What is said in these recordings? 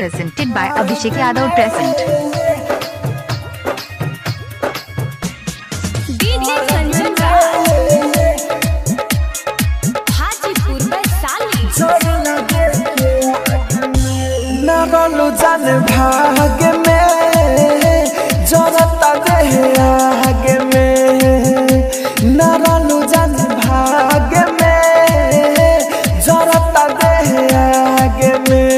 presented by Abhishek Yadav present. DJ Sanjan Raj, Hajipur Vaishali. न रोलू जान भाग में जरता दे आगे में न रोलू जान भाग में जरता दे आगे में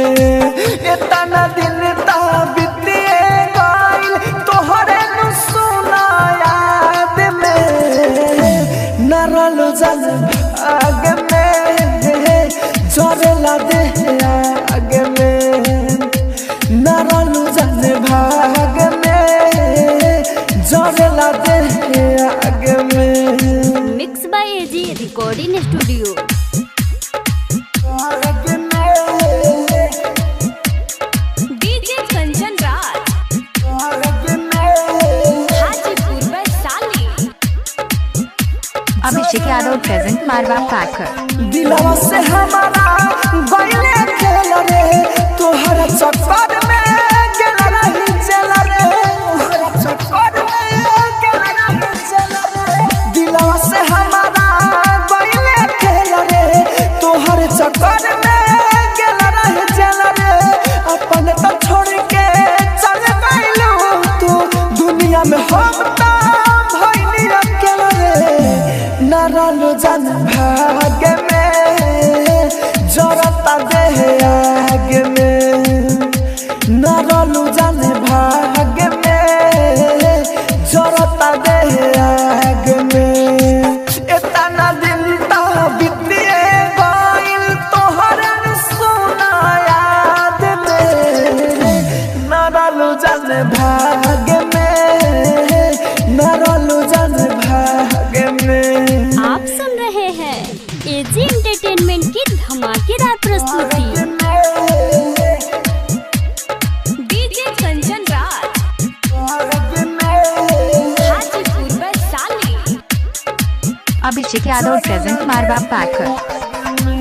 इतना दिन ता बीतिए गइल तोहरे नु सुना याद में न रोलू जान भाग में जरला दे आगे में न रोलू जान भाग में जरला दे आगे में Mixed by AG Recording Studio. DJ Sanjan Raj, Hajipur Vaishali. Abhishek Yadav present Marwa Packer. दिलवा से हमारा गइले खेल रे तोहरा चक्कर में गेल रही चल रे तोहरा चक्कर में गेल रही चल रे दिलवा से हमारा गइले खेल रे तोहरा चक्कर में गेल रही चल रे अपन तो छोड़ के चल गइलू तू दुनिया में हम तो भइली अकेला रे न रोलू जान भाग में जरता दे आगे में न रोलू जान भाग में जरता दे आगे में इतना दिन ता बीतिए गइल तोहरे सुना याद में न रोलू जान भाग में न रोलू जान भाग में। आप सुन रहे हैं AG एंटरटेनमेंट की धमाकेदार प्रस्तुति। DJ Sanjan Raj, Hajipur Vaishali. Abhishek Yadav present Marwa Packer.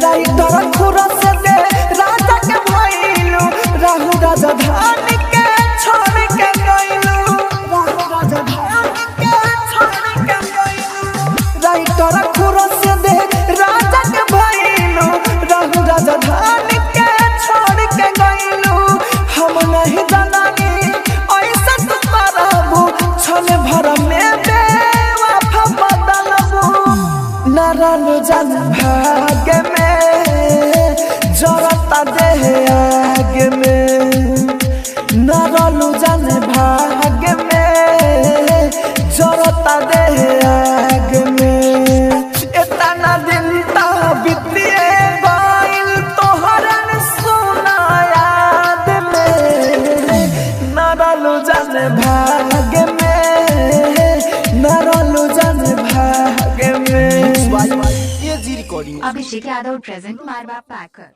Writer खुरा से दे राजा के भइलू राहु राजा धान के छोड़ के गइलू राहु राजा धान के छोड़ के गइलू राइटर खुरा से दे राजा के भइलू राहु राजा धान के छोड़ के गइलू हम नहीं जानानी ऐसा तुम्हारा छले भर में बेवफा बदलबू न रोलू जान भाग में जरता दे आगे में न रोलू जान भाग में जरता दे आगे में इतना दिन ता बीतिए गइल तोहरे सुना याद में न रोलू जान भाग में न रोलू जान भाग में। Abhishek Yadav present Marwa Packer.